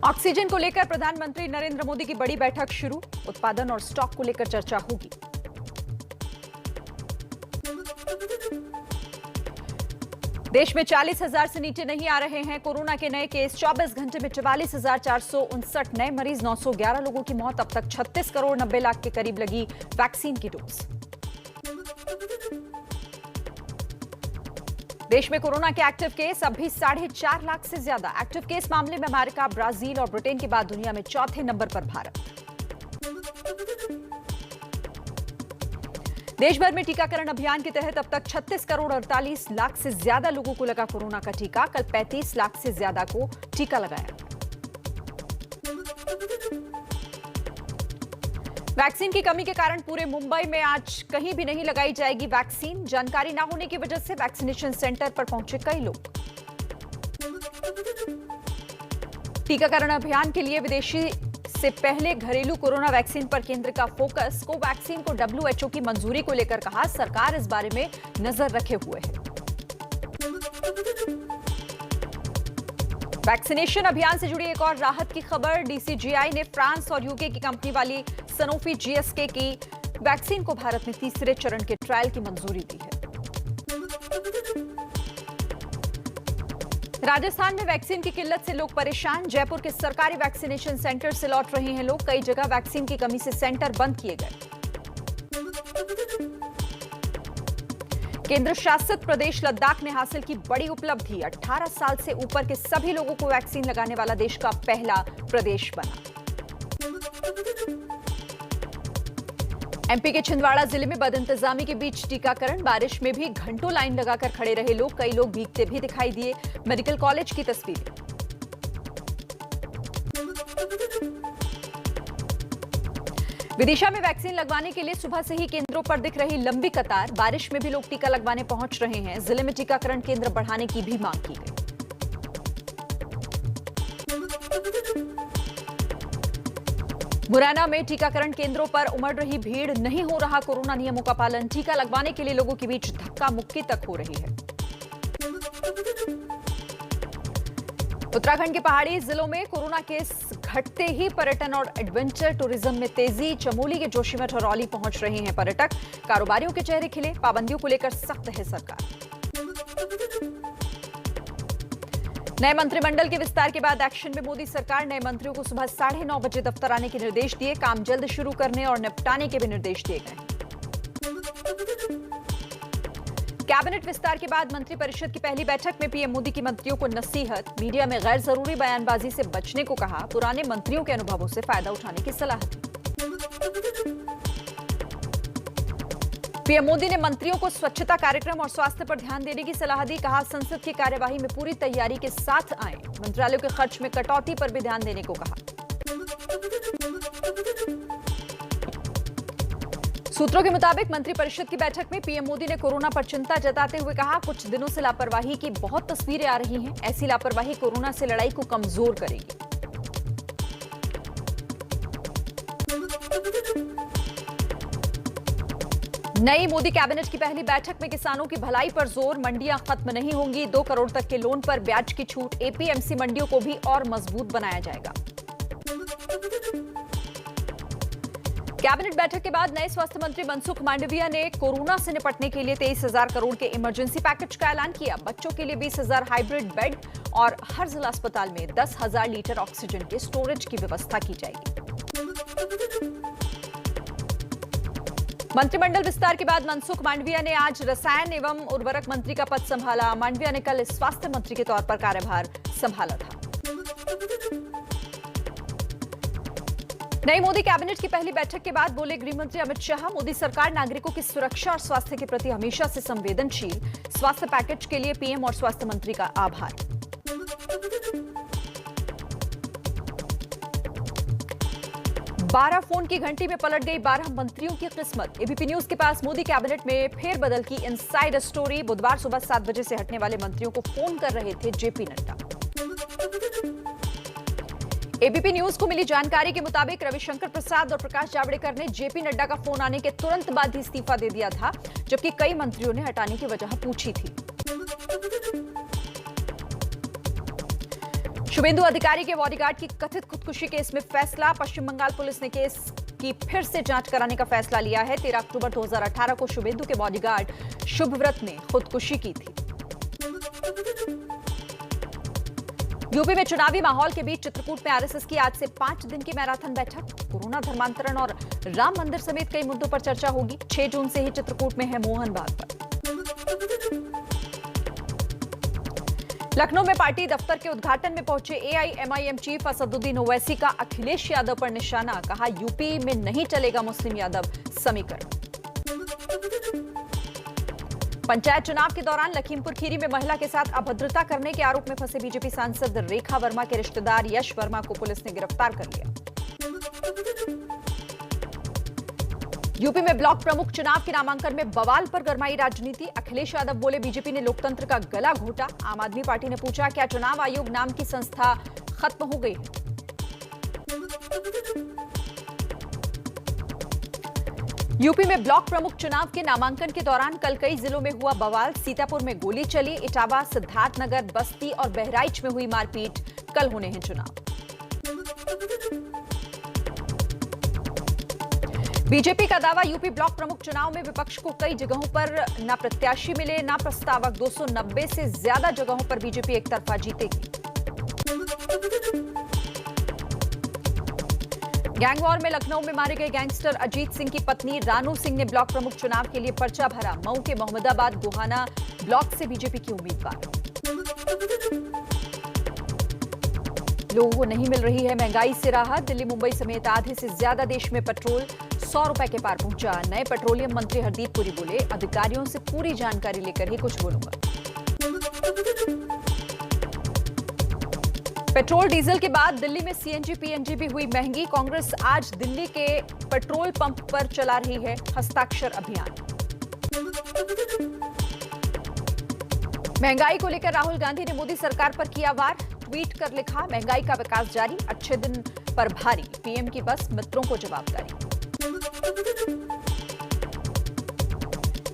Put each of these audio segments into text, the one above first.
Oxygen को लेकर प्रधानमंत्री नरेंद्र मोदी की बड़ी बैठक शुरू। उत्पादन और स्टॉक को लेकर चर्चा होगी। देश में 40,000 से नीचे नहीं आ रहे हैं कोरोना के नए केस। 24 घंटे में 44,459 नए मरीज, 911 लोगों की मौत। अब तक 36 करोड़ 90 लाख के करीब लगी वैक्सीन की डोज। देश में कोरोना के एक्टिव केस अब भी 4.5 लाख से ज्यादा। एक्टिव केस मामले में अमेरिका, ब्राजील और ब्रिटेन के बाद दुनिया में चौथे नंबर पर भारत। देश भर में टीकाकरण अभियान के तहत अब तक 36 करोड़ 48 लाख से ज्यादा लोगों को लगा कोरोना का टीका। कल 35 लाख से ज्यादा को टीका लगाया। वैक्सीन की कमी के कारण पूरे मुंबई में आज कहीं भी नहीं लगाई जाएगी वैक्सीन। जानकारी ना होने की वजह से वैक्सीनेशन सेंटर पर पहुंचे कई लोग। टीकाकरण अभियान के लिए विदेशी से पहले घरेलू कोरोना वैक्सीन पर केंद्र का फोकस। कोवैक्सीन को WHO की मंजूरी को लेकर कहा, सरकार इस बारे में नजर रखे हुए है। वैक्सीनेशन अभियान से जुड़ी एक और राहत की खबर। DCGI ने फ्रांस और यूके की कंपनी वाली सनोफी GSK की वैक्सीन को भारत में तीसरे चरण के ट्रायल की मंजूरी दी है। राजस्थान में वैक्सीन की किल्लत से लोग परेशान। जयपुर के सरकारी वैक्सीनेशन सेंटर से लौट रहे हैं लोग। कई जगह वैक्सीन की कमी से सेंटर बंद किए गए। केंद्र शासित प्रदेश लद्दाख ने हासिल की बड़ी उपलब्धि। 18 साल से ऊपर के सभी लोगों को वैक्सीन लगाने वाला देश का पहला प्रदेश बना। MP के छिंदवाड़ा जिले में बदइंतजामी के बीच टीकाकरण। बारिश में भी घंटों लाइन लगाकर खड़े रहे लोग। कई लोग भीगते भी दिखाई दिए। मेडिकल कॉलेज की तस्वीरें। विदिशा में वैक्सीन लगवाने के लिए सुबह से ही केंद्रों पर दिख रही लंबी कतार। बारिश में भी लोग टीका लगवाने पहुंच रहे हैं। जिले में टीकाकरण केंद्र बढ़ाने की भी मांग की गई। मुरैना में टीकाकरण केंद्रों पर उमड़ रही भीड़। नहीं हो रहा कोरोना नियमों का पालन। टीका लगवाने के लिए लोगों के बीच धक्का मुक्की तक हो रही है। उत्तराखंड के पहाड़ी जिलों में कोरोना केस घटते ही पर्यटन और एडवेंचर टूरिज्म में तेजी। चमोली के जोशीमठ और औली पहुंच रहे हैं पर्यटक। कारोबारियों के चेहरे खिले। पाबंदियों को लेकर सख्त है सरकार। नए मंत्रिमंडल के विस्तार के बाद एक्शन में मोदी सरकार। नए मंत्रियों को सुबह 9:30 बजे दफ्तर आने के निर्देश दिए। काम जल्द शुरू करने और निपटाने के भी निर्देश दिए गए। कैबिनेट विस्तार के बाद मंत्रिपरिषद की पहली बैठक में पीएम मोदी की मंत्रियों को नसीहत। मीडिया में गैर जरूरी बयानबाजी से बचने को कहा। पुराने मंत्रियों के अनुभवों से फायदा उठाने की सलाह दी। पीएम मोदी ने मंत्रियों को स्वच्छता कार्यक्रम और स्वास्थ्य पर ध्यान देने की सलाह दी। कहा, संसद की कार्यवाही में पूरी तैयारी के साथ आए। मंत्रालयों के खर्च में कटौती पर भी ध्यान देने को कहा। सूत्रों के मुताबिक मंत्रिपरिषद की बैठक में पीएम मोदी ने कोरोना पर चिंता जताते हुए कहा, कुछ दिनों से लापरवाही की बहुत तस्वीरें आ रही हैं। ऐसी लापरवाही कोरोना से लड़ाई को कमजोर करेगी। नई मोदी कैबिनेट की पहली बैठक में किसानों की भलाई पर जोर। मंडियां खत्म नहीं होंगी। 2 करोड़ तक के लोन पर ब्याज की छूट। APMC मंडियों को भी और मजबूत बनाया जाएगा। कैबिनेट बैठक के बाद नए स्वास्थ्य मंत्री मनसुख मांडविया ने कोरोना से निपटने के लिए 23,000 करोड़ के इमरजेंसी पैकेज का ऐलान किया। बच्चों के लिए 20,000 हाइब्रिड बेड और हर जिला अस्पताल में 10,000 लीटर ऑक्सीजन के स्टोरेज की व्यवस्था की जाएगी। मंत्रिमंडल विस्तार के बाद मनसुख मांडविया ने आज रसायन एवं उर्वरक मंत्री का पद संभाला। मांडविया ने कल स्वास्थ्य मंत्री के तौर पर कार्यभार संभाला था। नई मोदी कैबिनेट की पहली बैठक के बाद बोले गृह मंत्री अमित शाह, मोदी सरकार नागरिकों की सुरक्षा और स्वास्थ्य के प्रति हमेशा से संवेदनशील। स्वास्थ्य पैकेज के लिए पीएम और स्वास्थ्य मंत्री का आभार। बारह फोन की घंटी में पलट गई 12 मंत्रियों की किस्मत। एबीपी न्यूज के पास मोदी कैबिनेट में फेरबदल की इनसाइड स्टोरी। बुधवार सुबह 7 बजे से हटने वाले मंत्रियों को फोन कर रहे थे जेपी नड्डा। एबीपी न्यूज को मिली जानकारी के मुताबिक रविशंकर प्रसाद और प्रकाश जावड़ेकर ने जेपी नड्डा का फोन आने के तुरंत बाद ही इस्तीफा दे दिया था, जबकि कई मंत्रियों ने हटाने की वजह पूछी थी। शुभेंदु अधिकारी के बॉडीगार्ड की कथित खुदकुशी केस में फैसला। पश्चिम बंगाल पुलिस ने केस की फिर से जांच कराने का फैसला लिया है। 13 अक्टूबर 2018 को शुभेंदु के बॉडीगार्ड शुभव्रत ने खुदकुशी की थी। यूपी में चुनावी माहौल के बीच चित्रकूट में आरएसएस की आज से 5 दिन की मैराथन बैठक। कोरोना, धर्मांतरण और राम मंदिर समेत कई मुद्दों पर चर्चा होगी। 6 जून से ही चित्रकूट में है मोहन भागवत। लखनऊ में पार्टी दफ्तर के उद्घाटन में पहुंचे एआईएमआईएम चीफ असदुद्दीन ओवैसी का अखिलेश यादव पर निशाना। कहा, यूपी में नहीं चलेगा मुस्लिम यादव समीकरण। पंचायत चुनाव के दौरान लखीमपुर खीरी में महिला के साथ अभद्रता करने के आरोप में फंसे बीजेपी सांसद रेखा वर्मा के रिश्तेदार यश वर्मा को पुलिस ने गिरफ्तार कर लिया। यूपी में ब्लॉक प्रमुख चुनाव के नामांकन में बवाल पर गरमाई राजनीति। अखिलेश यादव बोले, बीजेपी ने लोकतंत्र का गला घोटा। आम आदमी पार्टी ने पूछा, क्या चुनाव आयोग नाम की संस्था खत्म हो गई है? यूपी में ब्लॉक प्रमुख चुनाव के नामांकन के दौरान कल कई जिलों में हुआ बवाल। सीतापुर में गोली चली, इटावा, सिद्धार्थनगर, बस्ती और बहराइच में हुई मारपीट। कल होने हैं चुनाव। बीजेपी का दावा, यूपी ब्लॉक प्रमुख चुनाव में विपक्ष को कई जगहों पर न प्रत्याशी मिले न प्रस्तावक। 290 से ज्यादा जगहों पर बीजेपी एकतरफा जीतेगी। गैंगवॉर में लखनऊ में मारे गए गैंगस्टर अजीत सिंह की पत्नी रानू सिंह ने ब्लॉक प्रमुख चुनाव के लिए पर्चा भरा। मऊ के मोहम्मदाबाद गोहाना ब्लॉक से बीजेपी की उम्मीदवार। लोगों को नहीं मिल रही है महंगाई से राहत। दिल्ली, मुंबई समेत आधे से ज्यादा देश में पेट्रोल 100 रुपए के पार पहुंचा। नए पेट्रोलियम मंत्री हरदीप पुरी बोले, अधिकारियों से पूरी जानकारी लेकर ही कुछ बोलूंगा। पेट्रोल डीजल के बाद दिल्ली में सीएनजी पीएनजी भी हुई महंगी। कांग्रेस आज दिल्ली के पेट्रोल पंप पर चला रही है हस्ताक्षर अभियान। महंगाई को लेकर राहुल गांधी ने मोदी सरकार पर किया वार। ट्वीट कर लिखा, महंगाई का विकास जारी, अच्छे दिन पर भारी, पीएम की बस मित्रों को जवाबदारी।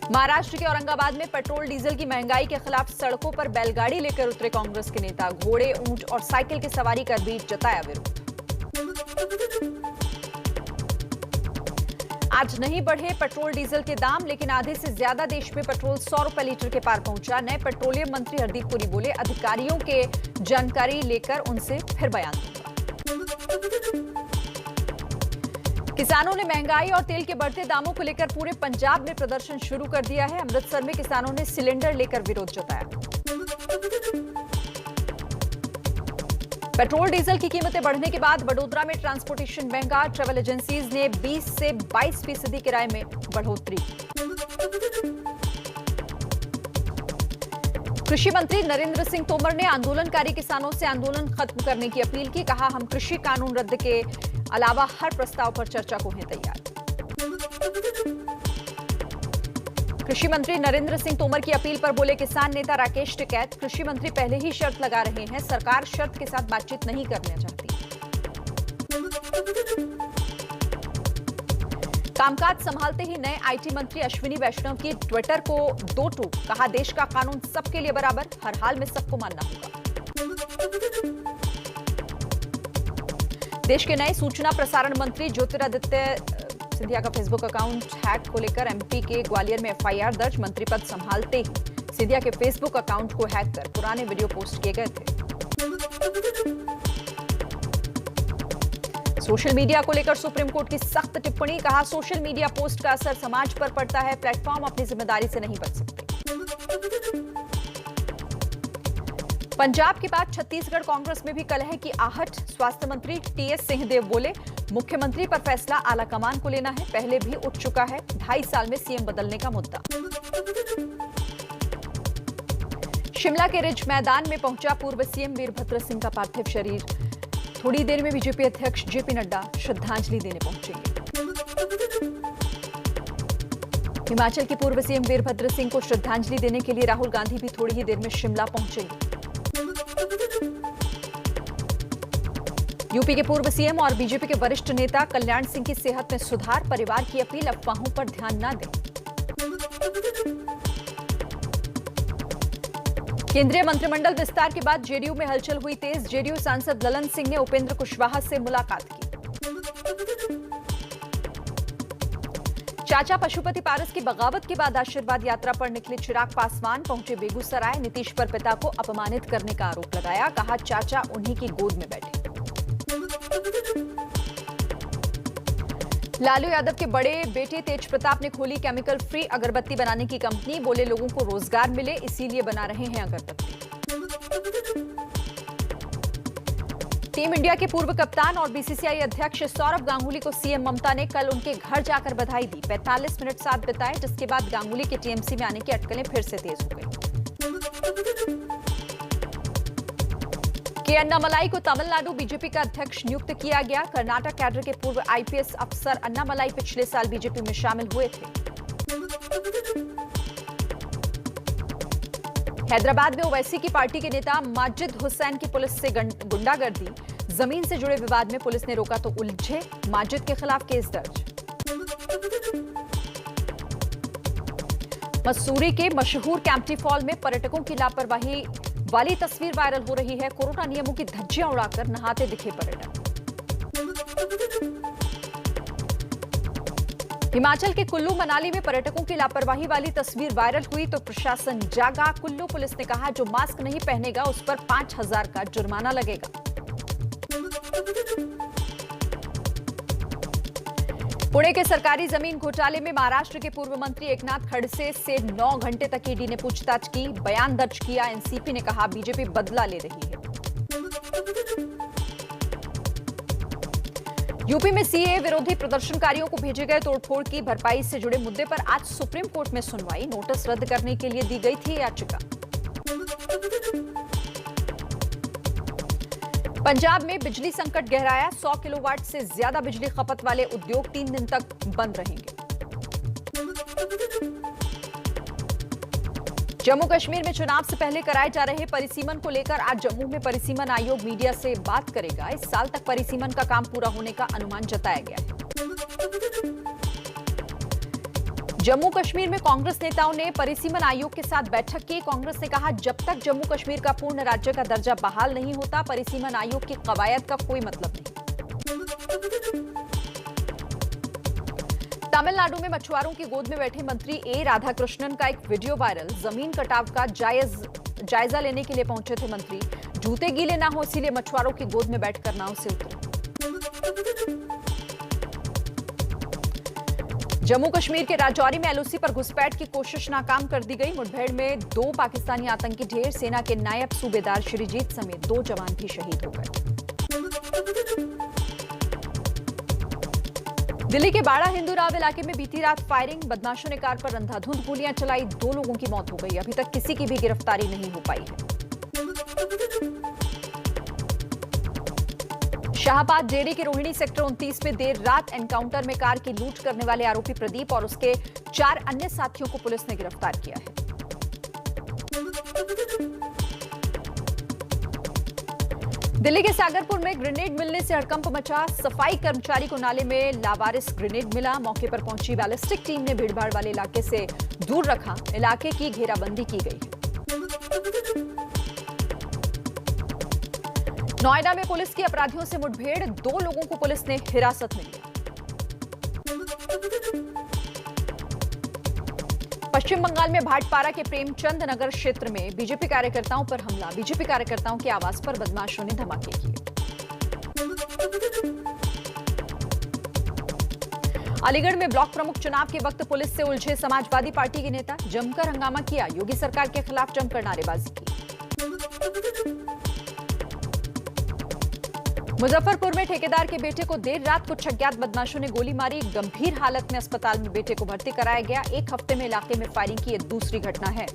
महाराष्ट्र के औरंगाबाद में पेट्रोल डीजल की महंगाई के खिलाफ सड़कों पर बैलगाड़ी लेकर उतरे कांग्रेस के नेता। घोड़े, ऊंट और साइकिल की सवारी कर भी जताया विरोध। आज नहीं बढ़े पेट्रोल डीजल के दाम, लेकिन आधे से ज्यादा देश में पेट्रोल 100 रुपए लीटर के पार पहुंचा। नए पेट्रोलियम मंत्री हरदीप पुरी बोले, अधिकारियों के जानकारी लेकर उनसे फिर बयान दूंगा। किसानों ने महंगाई और तेल के बढ़ते दामों को लेकर पूरे पंजाब में प्रदर्शन शुरू कर दिया है। अमृतसर में किसानों ने सिलेंडर लेकर विरोध जताया। पेट्रोल डीजल की कीमतें बढ़ने के बाद वडोदरा में ट्रांसपोर्टेशन महंगा। ट्रैवल एजेंसीज ने 20 से 22% किराए में बढ़ोतरी। कृषि मंत्री नरेंद्र सिंह तोमर ने आंदोलनकारी किसानों से आंदोलन खत्म करने की अपील की। कहा, हम कृषि कानून रद्द के अलावा हर प्रस्ताव पर चर्चा को हैं तैयार। कृषि मंत्री नरेंद्र सिंह तोमर की अपील पर बोले किसान नेता राकेश टिकैत, कृषि मंत्री पहले ही शर्त लगा रहे हैं, सरकार शर्त के साथ बातचीत नहीं करना चाहती। कामकाज संभालते ही नए आईटी मंत्री अश्विनी वैष्णव की ट्विटर को 2 टूक। कहा, देश का कानून सबके लिए बराबर, हर हाल में सबको मानना होगा। देश के नए सूचना प्रसारण मंत्री ज्योतिरादित्य सिंधिया का फेसबुक अकाउंट हैक को लेकर एमपी के ग्वालियर में एफआईआर दर्ज। मंत्री पद संभालते ही सिंधिया के फेसबुक अकाउंट को हैक कर पुराने वीडियो पोस्ट किए गए थे। सोशल मीडिया को लेकर सुप्रीम कोर्ट की सख्त टिप्पणी। कहा, सोशल मीडिया पोस्ट का असर समाज पर पड़ता है, प्लेटफॉर्म अपनी जिम्मेदारी से नहीं बच सकते। पंजाब के बाद छत्तीसगढ़ कांग्रेस में भी कलह की आहट। स्वास्थ्य मंत्री टीएस सिंहदेव बोले, मुख्यमंत्री पर फैसला आलाकमान को लेना है, पहले भी उठ चुका है, 2.5 साल में सीएम बदलने का मुद्दा। शिमला के रिज मैदान में पहुंचा पूर्व सीएम वीरभद्र सिंह का पार्थिव शरीर। थोड़ी देर में बीजेपी अध्यक्ष जेपी नड्डा श्रद्धांजलि देने पहुंचेंगे। हिमाचल के पूर्व सीएम वीरभद्र सिंह को श्रद्धांजलि देने के लिए राहुल गांधी भी थोड़ी ही देर में शिमला पहुंचेंगे। यूपी के पूर्व सीएम और बीजेपी के वरिष्ठ नेता कल्याण सिंह की सेहत में सुधार, परिवार की अपील, अफवाहों पर ध्यान न दें। केंद्रीय मंत्रिमंडल विस्तार के बाद जेडीयू में हलचल हुई तेज। जेडीयू सांसद ललन सिंह ने उपेंद्र कुशवाहा से मुलाकात की। चाचा पशुपति पारस की बगावत के बाद आशीर्वाद यात्रा पर निकले चिराग पासवान पहुंचे बेगूसराय। नीतीश पर पिता को अपमानित करने का आरोप लगाया, कहा चाचा उन्हीं की गोद में बैठे। लालू यादव के बड़े बेटे तेज प्रताप ने खोली केमिकल फ्री अगरबत्ती बनाने की कंपनी। बोले लोगों को रोजगार मिले इसीलिए बना रहे हैं अगरबत्ती। टीम इंडिया के पूर्व कप्तान और बीसीसीआई अध्यक्ष सौरव गांगुली को सीएम ममता ने कल उनके घर जाकर बधाई दी। 45 मिनट साथ बिताए, जिसके बाद गांगुली के टीएमसी में आने की अटकलें फिर से तेज हो गई। के अन्नामलाई को तमिलनाडु बीजेपी का अध्यक्ष नियुक्त किया गया। कर्नाटक कैडर के पूर्व आईपीएस अफसर अन्नामलाई पिछले साल बीजेपी में शामिल हुए थे। हैदराबाद में ओवैसी की पार्टी के नेता माजिद हुसैन की पुलिस से गुंडागर्दी। जमीन से जुड़े विवाद में पुलिस ने रोका तो उलझे। माजिद के खिलाफ केस दर्ज। मसूरी के मशहूर कैंपटी फॉल में पर्यटकों की लापरवाही वाली तस्वीर वायरल हो रही है। कोरोना नियमों की धज्जियां उड़ाकर नहाते दिखे पर्यटक। हिमाचल के कुल्लू मनाली में पर्यटकों की लापरवाही वाली तस्वीर वायरल हुई तो प्रशासन जागा। कुल्लू पुलिस ने कहा जो मास्क नहीं पहनेगा उस पर 5,000 का जुर्माना लगेगा। पुणे के सरकारी जमीन घोटाले में महाराष्ट्र के पूर्व मंत्री एकनाथ खड़से से 9 घंटे तक ईडी ने पूछताछ की। बयान दर्ज किया। एनसीपी ने कहा बीजेपी बदला ले रही है। यूपी में सीए विरोधी प्रदर्शनकारियों को भेजे गए तोड़फोड़ की भरपाई से जुड़े मुद्दे पर आज सुप्रीम कोर्ट में सुनवाई। नोटिस रद्द करने के लिए दी गई थी याचिका। पंजाब में बिजली संकट गहराया। 100 किलोवाट से ज्यादा बिजली खपत वाले उद्योग 3 दिन तक बंद रहेंगे। जम्मू कश्मीर में चुनाव से पहले कराए जा रहे परिसीमन को लेकर आज जम्मू में परिसीमन आयोग मीडिया से बात करेगा। इस साल तक परिसीमन का काम पूरा होने का अनुमान जताया गया है। जम्मू कश्मीर में कांग्रेस नेताओं ने परिसीमन आयोग के साथ बैठक की। कांग्रेस ने कहा जब तक जम्मू कश्मीर का पूर्ण राज्य का दर्जा बहाल नहीं होता परिसीमन आयोग की कवायद का कोई मतलब नहीं। तमिलनाडु में मछुआरों की गोद में बैठे मंत्री ए राधाकृष्णन का एक वीडियो वायरल। जमीन कटाव का जायजा लेने के लिए पहुंचे थे मंत्री। जूते गीले ना हो इसीलिए मछुआरों की गोद में बैठकर नाव से उतरे। जम्मू कश्मीर के राजौरी में एलओसी पर घुसपैठ की कोशिश नाकाम कर दी गई। मुठभेड़ में 2 पाकिस्तानी आतंकी ढेर। सेना के नायब सूबेदार श्रीजीत समेत 2 जवान भी शहीद हो गए। दिल्ली के बाड़ा हिंदूराव इलाके में बीती रात फायरिंग। बदमाशों ने कार पर अंधाधुंध गोलियां चलाई। 2 लोगों की मौत हो गई। अभी तक किसी की भी गिरफ्तारी नहीं हो पाई है। शाहबाद जेडी के रोहिणी सेक्टर 29 में देर रात एनकाउंटर में कार की लूट करने वाले आरोपी प्रदीप और उसके 4 अन्य साथियों को पुलिस ने गिरफ्तार किया है। दिल्ली के सागरपुर में ग्रेनेड मिलने से हड़कंप मचा। सफाई कर्मचारी को नाले में लावारिस ग्रेनेड मिला। मौके पर पहुंची बैलिस्टिक टीम ने भीड़भाड़ वाले इलाके से दूर रखा। इलाके की घेराबंदी की गई है। नोएडा में पुलिस की अपराधियों से मुठभेड़। 2 लोगों को पुलिस ने हिरासत में लिया। पश्चिम बंगाल में भाटपारा के प्रेमचंद नगर क्षेत्र में बीजेपी कार्यकर्ताओं पर हमला। बीजेपी कार्यकर्ताओं के आवास पर बदमाशों ने धमाके किए। अलीगढ़ में ब्लॉक प्रमुख चुनाव के वक्त पुलिस से उलझे समाजवादी पार्टी के नेता। जमकर हंगामा किया। योगी सरकार के खिलाफ जमकर नारेबाजी की। मुजफ्फरपुर में ठेकेदार के बेटे को देर रात कुछ अज्ञात बदमाशों ने गोली मारी। गंभीर हालत में अस्पताल में बेटे को भर्ती कराया गया। 1 हफ्ते में इलाके में फायरिंग की यह दूसरी घटना है।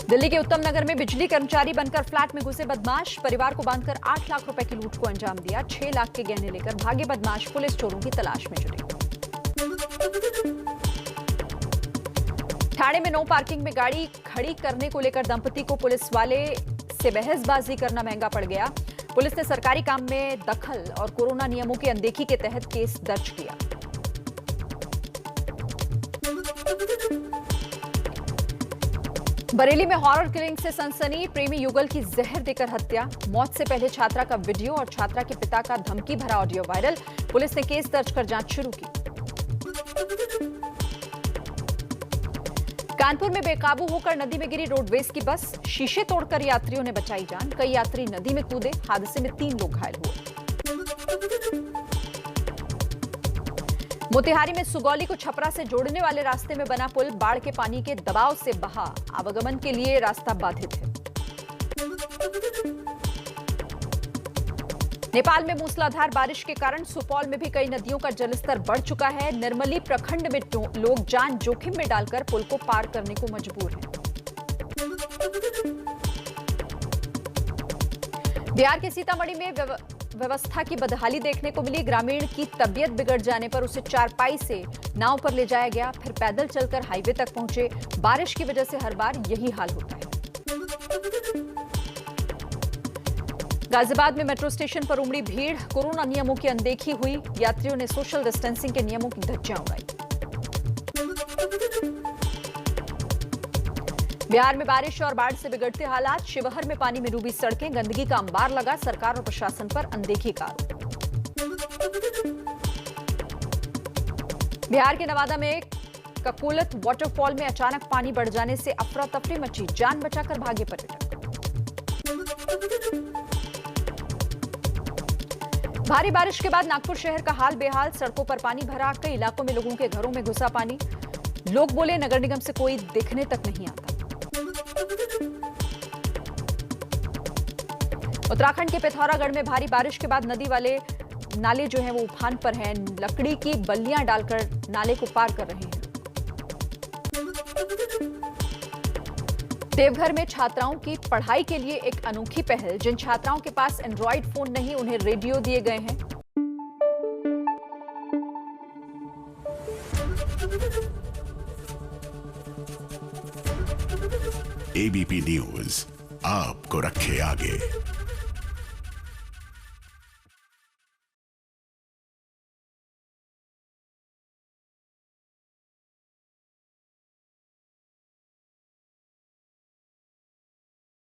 दिल्ली के उत्तम नगर में बिजली कर्मचारी बनकर फ्लैट में घुसे बदमाश। परिवार को बांधकर 8 लाख रुपए की लूट को अंजाम दिया। 6 लाख के गहने लेकर भागे बदमाश। पुलिस चोरों की तलाश में जुटी। ठाणे में नो पार्किंग में गाड़ी खड़ी करने को लेकर दंपति को पुलिस वाले से बहसबाजी करना महंगा पड़ गया। पुलिस ने सरकारी काम में दखल और कोरोना नियमों की अनदेखी के तहत केस दर्ज किया। बरेली में हॉरर किलिंग से सनसनी, प्रेमी युगल की जहर देकर हत्या। मौत से पहले छात्रा का वीडियो और छात्रा के पिता का धमकी भरा ऑडियो वायरल। पुलिस ने केस दर्ज कर जांच शुरू की। कानपुर में बेकाबू होकर नदी में गिरी रोडवेज की बस, शीशे तोड़कर यात्रियों ने बचाई जान। कई यात्री नदी में कूदे, हादसे में 3 लोग घायल हुए। मोतिहारी में सुगौली को छपरा से जोड़ने वाले रास्ते में बना पुल बाढ़ के पानी के दबाव से बहा, आवागमन के लिए रास्ता बाधित है। नेपाल में मूसलाधार बारिश के कारण सुपौल में भी कई नदियों का जलस्तर बढ़ चुका है। निर्मली प्रखंड में लोग जान जोखिम में डालकर पुल को पार करने को मजबूर हैं। बिहार के सीतामढ़ी में व्यवस्था की बदहाली देखने को मिली। ग्रामीण की तबीयत बिगड़ जाने पर उसे चारपाई से नाव पर ले जाया गया, फिर पैदल चलकर हाईवे तक पहुंचे। बारिश की वजह से हर बार यही हाल होता है। गाजियाबाद में मेट्रो स्टेशन पर उमड़ी भीड़, कोरोना नियमों की अनदेखी हुई। यात्रियों ने सोशल डिस्टेंसिंग के नियमों की धज्जियां उड़ाई। बिहार में बारिश और बाढ़ से बिगड़ते हालात, शिवहर में पानी में डूबी सड़कें, गंदगी का अंबार लगा। सरकार और प्रशासन पर अनदेखी का आरोप। बिहार के नवादा में ककोलत वाटरफॉल में अचानक पानी बढ़ जाने से अफरा तफरी मची, जान बचाकर भागे पर्यटक। भारी बारिश के बाद नागपुर शहर का हाल बेहाल, सड़कों पर पानी भरा, कई इलाकों में लोगों के घरों में घुसा पानी। लोग बोले नगर निगम से कोई दिखने तक नहीं आता। उत्तराखंड के पिथौरागढ़ में भारी बारिश के बाद नदी वाले नाले जो हैं वो उफान पर हैं। लकड़ी की बल्लियां डालकर नाले को पार कर रहे हैं। देवघर में छात्राओं की पढ़ाई के लिए एक अनोखी पहल। जिन छात्राओं के पास एंड्रॉइड फोन नहीं, उन्हें रेडियो दिए गए हैं। एबीपी न्यूज आपको रखे आगे।